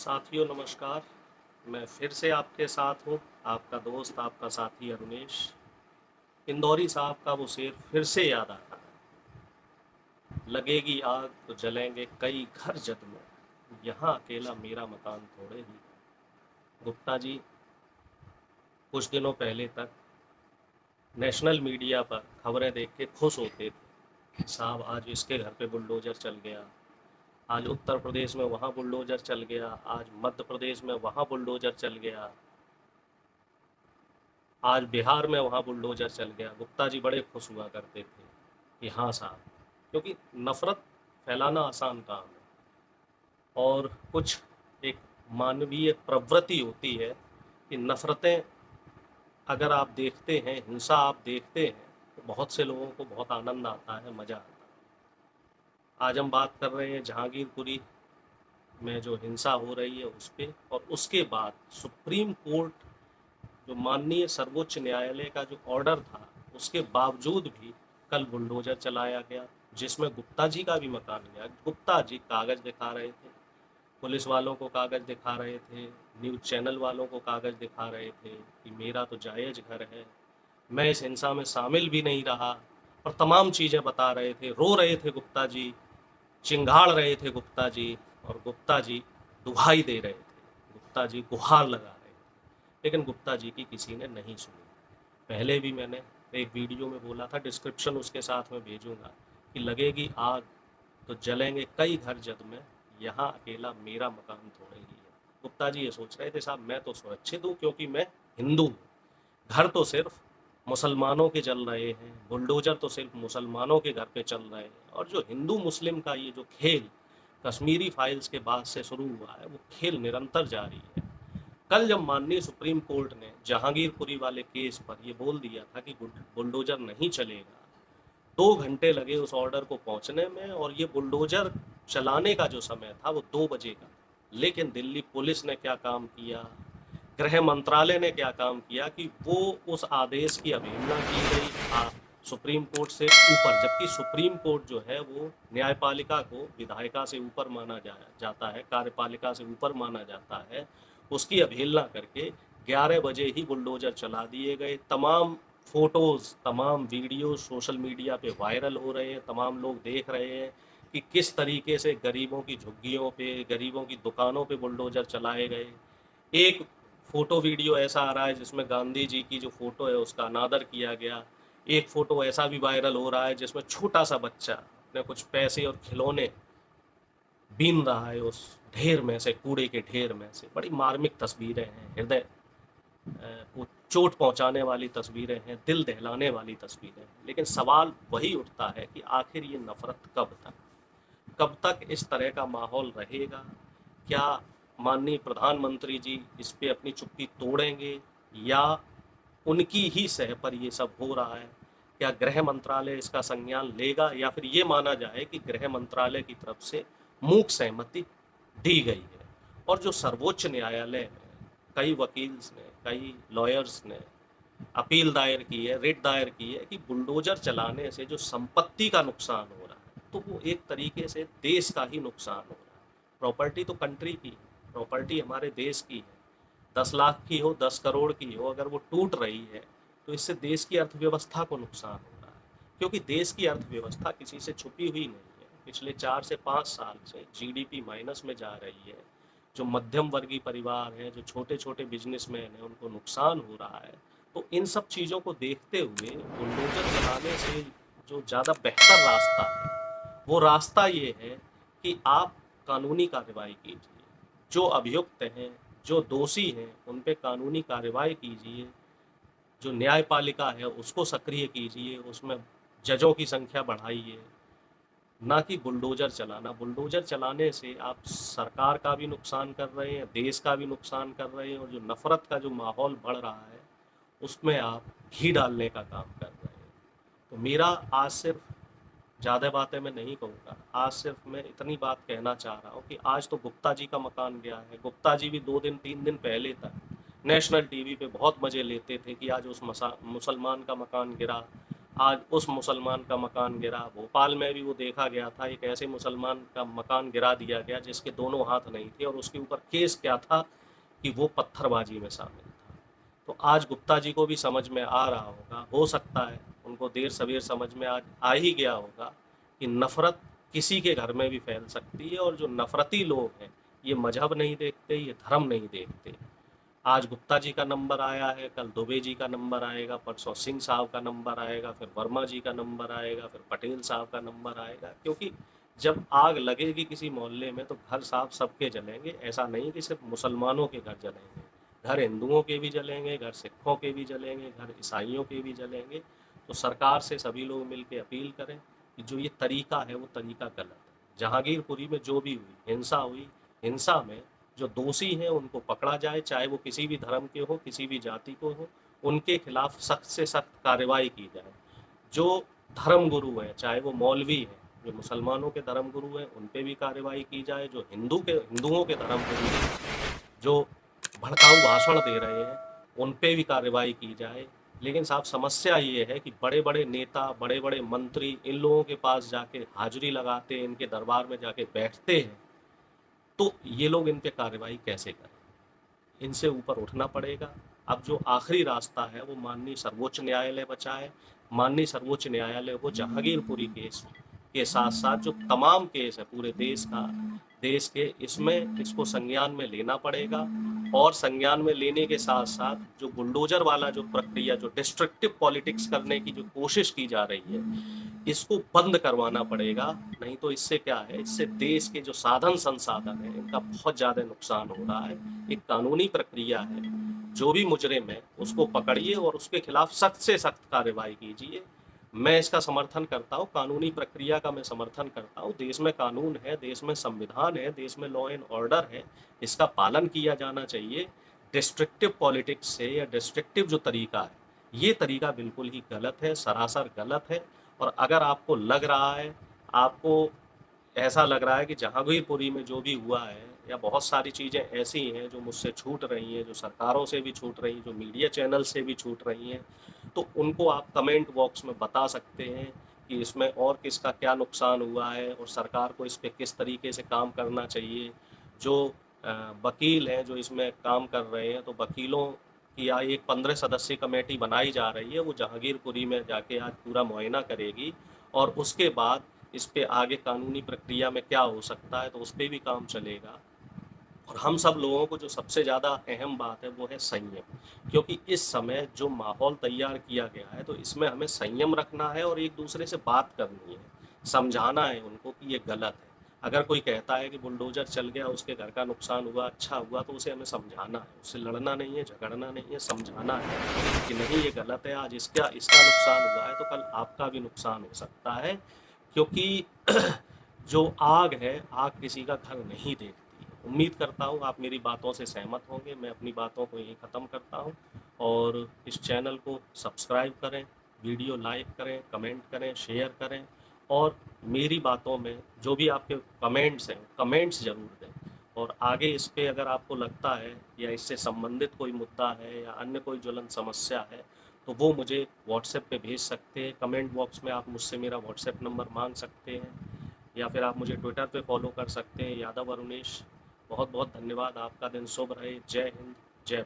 साथियों नमस्कार। मैं फिर से आपके साथ हूँ, आपका दोस्त, आपका साथी अरुणेश। इंदौरी साहब का वो शेर फिर से याद आता है। लगेगी आग तो जलेंगे कई घर जद में, यहाँ अकेला मेरा मकान थोड़े ही। गुप्ता जी कुछ दिनों पहले तक नेशनल मीडिया पर खबरें देख के खुश होते थे। साहब आज इसके घर पे बुलडोजर चल गया, आज उत्तर प्रदेश में वहाँ बुलडोजर चल गया, आज मध्य प्रदेश में वहाँ बुलडोजर चल गया, आज बिहार में वहाँ बुलडोजर चल गया। गुप्ता जी बड़े खुश हुआ करते थे कि हाँ साहब, क्योंकि नफरत फैलाना आसान काम है और कुछ एक मानवीय प्रवृत्ति होती है कि नफरतें अगर आप देखते हैं, हिंसा आप देखते हैं, तो बहुत से लोगों को बहुत आनंद आता है, मज़ा आता है। आज हम बात कर रहे हैं जहांगीरपुरी में जो हिंसा हो रही है उस पर, और उसके बाद सुप्रीम कोर्ट, जो माननीय सर्वोच्च न्यायालय का जो ऑर्डर था, उसके बावजूद भी कल बुलडोजर चलाया गया, जिसमें गुप्ता जी का भी मकान गया। गुप्ता जी कागज दिखा रहे थे, पुलिस वालों को कागज दिखा रहे थे, न्यूज़ चैनल वालों को कागज दिखा रहे थे कि मेरा तो जायज़ घर है, मैं इस हिंसा में शामिल भी नहीं रहा, और तमाम चीज़ें बता रहे थे। रो रहे थे गुप्ता जी, चिंगाड़ रहे थे गुप्ता जी, और गुप्ता जी दुहाई दे रहे थे, गुप्ता जी गुहार लगा रहे थे। लेकिन गुप्ता जी की किसी ने नहीं सुनी। पहले भी मैंने एक वीडियो में बोला था, डिस्क्रिप्शन उसके साथ में भेजूंगा, कि लगेगी आग तो जलेंगे कई घर जद में, यहाँ अकेला मेरा मकान थोड़े ही है। गुप्ता जी ये सोच रहे थे साहब मैं तो सुरक्षित हूँ क्योंकि मैं हिंदू हूँ, घर तो सिर्फ मुसलमानों के चल रहे हैं, बुलडोजर तो सिर्फ मुसलमानों के घर पे चल रहे हैं, और जो हिंदू मुस्लिम का ये जो खेल कश्मीरी फाइल्स के बाद से शुरू हुआ है, वो खेल निरंतर जारी है। कल जब माननीय सुप्रीम कोर्ट ने जहांगीरपुरी वाले केस पर ये बोल दिया था कि बुलडोजर नहीं चलेगा, 2 घंटे लगे उस ऑर्डर को पहुंचने में, और ये बुलडोजर चलाने का जो समय था वो 2 बजे का। लेकिन दिल्ली पुलिस ने क्या काम किया, गृह मंत्रालय ने क्या काम किया कि वो उस आदेश की अवहेलना की गई सुप्रीम कोर्ट से ऊपर, जबकि सुप्रीम कोर्ट जो है वो न्यायपालिका को विधायिका से ऊपर माना जाता है, कार्यपालिका से ऊपर माना जाता है। उसकी अवहेलना करके 11 बजे ही बुलडोजर चला दिए गए। तमाम फोटोज, तमाम वीडियो सोशल मीडिया पे वायरल हो रहे हैं, तमाम लोग देख रहे हैं कि किस तरीके से गरीबों की झुग्गियों पे, गरीबों की दुकानों पे बुलडोजर चलाए गए। एक फोटो वीडियो ऐसा आ रहा है जिसमें गांधी जी की जो फोटो है उसका अनादर किया गया। एक फोटो ऐसा भी वायरल हो रहा है जिसमें छोटा सा बच्चा अपने कुछ पैसे और खिलौने बीन रहा है उस ढेर में से, कूड़े के ढेर में से। बड़ी मार्मिक तस्वीरें हैं, हृदय को चोट पहुंचाने वाली तस्वीरें हैं, दिल दहलाने वाली तस्वीरें हैं। लेकिन सवाल वही उठता है कि आखिर ये नफरत कब तक इस तरह का माहौल रहेगा? क्या माननीय प्रधानमंत्री जी इस पे अपनी चुप्पी तोड़ेंगे, या उनकी ही सह पर ये सब हो रहा है? क्या गृह मंत्रालय इसका संज्ञान लेगा, या फिर ये माना जाए कि गृह मंत्रालय की तरफ से मूक सहमति दी गई है? और जो सर्वोच्च न्यायालय में कई वकील्स ने, कई लॉयर्स ने अपील दायर की है, रिट दायर की है कि बुलडोजर चलाने से जो संपत्ति का नुकसान हो रहा है, तो वो एक तरीके से देश का ही नुकसान हो रहा है। प्रॉपर्टी तो कंट्री की है, प्रॉपर्टी हमारे देश की है। 10 लाख की हो, 10 करोड़ की हो, अगर वो टूट रही है तो इससे देश की अर्थव्यवस्था को नुकसान हो रहा है, क्योंकि देश की अर्थव्यवस्था किसी से छुपी हुई नहीं है। पिछले 4 से 5 साल से जीडीपी माइनस में जा रही है। जो मध्यम वर्गीय परिवार हैं, जो छोटे छोटे बिजनेसमैन हैं, उनको नुकसान हो रहा है। तो इन सब चीज़ों को देखते हुए बुलडोजर चलाने से जो ज़्यादा बेहतर रास्ता है, वो रास्ता ये है कि आप कानूनी कार्रवाई कीजिए। जो अभियुक्त हैं, जो दोषी हैं, उन पे कानूनी कार्रवाई कीजिए। जो न्यायपालिका है उसको सक्रिय कीजिए, उसमें जजों की संख्या बढ़ाइए, ना कि बुलडोजर चलाना। बुलडोजर चलाने से आप सरकार का भी नुकसान कर रहे हैं, देश का भी नुकसान कर रहे हैं, और जो नफरत का जो माहौल बढ़ रहा है उसमें आप घी डालने का काम कर रहे हैं। तो मेरा आज सिर्फ, ज़्यादा बातें मैं नहीं कहूँगा, आज सिर्फ मैं इतनी बात कहना चाह रहा हूँ कि आज तो गुप्ता जी का मकान गया है। गुप्ता जी भी 2 दिन 3 दिन पहले तक नेशनल टीवी पे बहुत मज़े लेते थे कि आज उस मुसलमान का मकान गिरा, आज उस मुसलमान का मकान गिरा। भोपाल में भी वो देखा गया था, एक ऐसे मुसलमान का मकान गिरा दिया गया जिसके दोनों हाथ नहीं थे, और उसके ऊपर केस क्या था कि वो पत्थरबाजी में शामिल था। तो आज गुप्ता जी को भी समझ में आ रहा होगा, हो सकता है उनको देर सवेर समझ में आज आ ही गया होगा कि नफरत किसी के घर में भी फैल सकती है, और जो नफरती लोग हैं ये मजहब नहीं देखते, ये धर्म नहीं देखते। आज गुप्ता जी का नंबर आया है, कल दुबे जी का नंबर आएगा, परसों सिंह साहब का नंबर आएगा, फिर वर्मा जी का नंबर आएगा, फिर पटेल साहब का नंबर आएगा। क्योंकि जब आग लगेगी किसी मोहल्ले में तो घर साहब सबके जलेंगे। ऐसा नहीं कि सिर्फ मुसलमानों के घर जलेंगे, घर हिंदुओं के भी जलेंगे, घर सिखों के भी जलेंगे, घर ईसाइयों के भी जलेंगे। तो सरकार से सभी लोग मिलकर अपील करें कि जो ये तरीका है वो तरीका गलत है। जहांगीरपुरी में जो भी हुई हिंसा हुई, हिंसा में जो दोषी हैं उनको पकड़ा जाए, चाहे वो किसी भी धर्म के हो, किसी भी जाति को हो, उनके खिलाफ सख्त से सख्त कार्रवाई की जाए। जो धर्म गुरु हैं, चाहे वो मौलवी हैं, जो मुसलमानों के धर्म गुरु हैं उन पे भी कार्रवाई की जाए। जो हिंदुओं के धर्म गुरु हैं, जो भड़काऊ भाषण दे रहे हैं, उन पे भी कार्रवाई की जाए। लेकिन साहब समस्या ये है कि बड़े बड़े नेता, बड़े बड़े मंत्री इन लोगों के पास जाके हाजिरी लगाते हैं, इनके दरबार में जाके बैठते हैं, तो ये लोग इन पे कार्रवाई कैसे करें? इनसे ऊपर उठना पड़ेगा। अब जो आखिरी रास्ता है वो माननीय सर्वोच्च न्यायालय बचा है। माननीय सर्वोच्च न्यायालय को जहांगीरपुरी केस के साथ साथ जो तमाम केस है पूरे देश के, इसमें इसको संज्ञान में लेना पड़ेगा। और संज्ञान में लेने के साथ साथ जो बुलडोजर वाला जो प्रक्रिया, जो डिस्ट्रक्टिव पॉलिटिक्स करने की जो कोशिश की जा रही है, इसको बंद करवाना पड़ेगा। नहीं तो इससे क्या है, इससे देश के जो साधन संसाधन है इनका बहुत ज़्यादा नुकसान हो रहा है। एक कानूनी प्रक्रिया है, जो भी मुजरिम है उसको पकड़िए और उसके खिलाफ सख्त से सख्त कार्रवाई कीजिए। मैं इसका समर्थन करता हूँ, कानूनी प्रक्रिया का मैं समर्थन करता हूँ। देश में कानून है, देश में संविधान है, देश में लॉ एंड ऑर्डर है, इसका पालन किया जाना चाहिए। डिस्ट्रक्टिव पॉलिटिक्स से या डिस्ट्रक्टिव जो तरीका है, ये तरीका बिल्कुल ही गलत है, सरासर गलत है। और अगर आपको लग रहा है, आपको ऐसा लग रहा है कि जहांगीरपुरी में जो भी हुआ है या बहुत सारी चीज़ें ऐसी हैं जो मुझसे छूट रही हैं, जो सरकारों से भी छूट रही हैं, जो मीडिया चैनल से भी छूट रही हैं, तो उनको आप कमेंट बॉक्स में बता सकते हैं कि इसमें और किसका क्या नुकसान हुआ है और सरकार को इस पे किस तरीके से काम करना चाहिए। जो वकील हैं जो इसमें काम कर रहे हैं, तो वकीलों की एक 15 सदस्यीय कमेटी बनाई जा रही है, वो जहांगीरपुरी में जाके आज पूरा मुआयना करेगी, और उसके बाद इस पे आगे कानूनी प्रक्रिया में क्या हो सकता है तो उस पे भी काम चलेगा। और हम सब लोगों को जो सबसे ज़्यादा अहम बात है वो है संयम। क्योंकि इस समय जो माहौल तैयार किया गया है तो इसमें हमें संयम रखना है और एक दूसरे से बात करनी है, समझाना है उनको कि ये गलत है। अगर कोई कहता है कि बुलडोजर चल गया, उसके घर का नुकसान हुआ, अच्छा हुआ, तो उसे हमें समझाना है, उससे लड़ना नहीं है, झगड़ना नहीं है, समझाना है कि नहीं ये गलत है, आज इसका इसका नुकसान हुआ है तो कल आपका भी नुकसान हो सकता है। क्योंकि जो आग है, आग किसी का घर नहीं देखती। उम्मीद करता हूँ आप मेरी बातों से सहमत होंगे। मैं अपनी बातों को यहीं ख़त्म करता हूँ, और इस चैनल को सब्सक्राइब करें, वीडियो लाइक करें, कमेंट करें, शेयर करें, और मेरी बातों में जो भी आपके कमेंट्स हैं, कमेंट्स ज़रूर दें। और आगे इस पे अगर आपको लगता है या इससे संबंधित कोई मुद्दा है या अन्य कोई ज्वलंत समस्या है, तो वो मुझे व्हाट्सएप पे भेज सकते हैं। कमेंट बॉक्स में आप मुझसे मेरा व्हाट्सएप नंबर मांग सकते हैं, या फिर आप मुझे ट्विटर पे फॉलो कर सकते हैं, यादव अरुणेश। बहुत बहुत धन्यवाद। आपका दिन शुभ रहे। जय हिंद, जय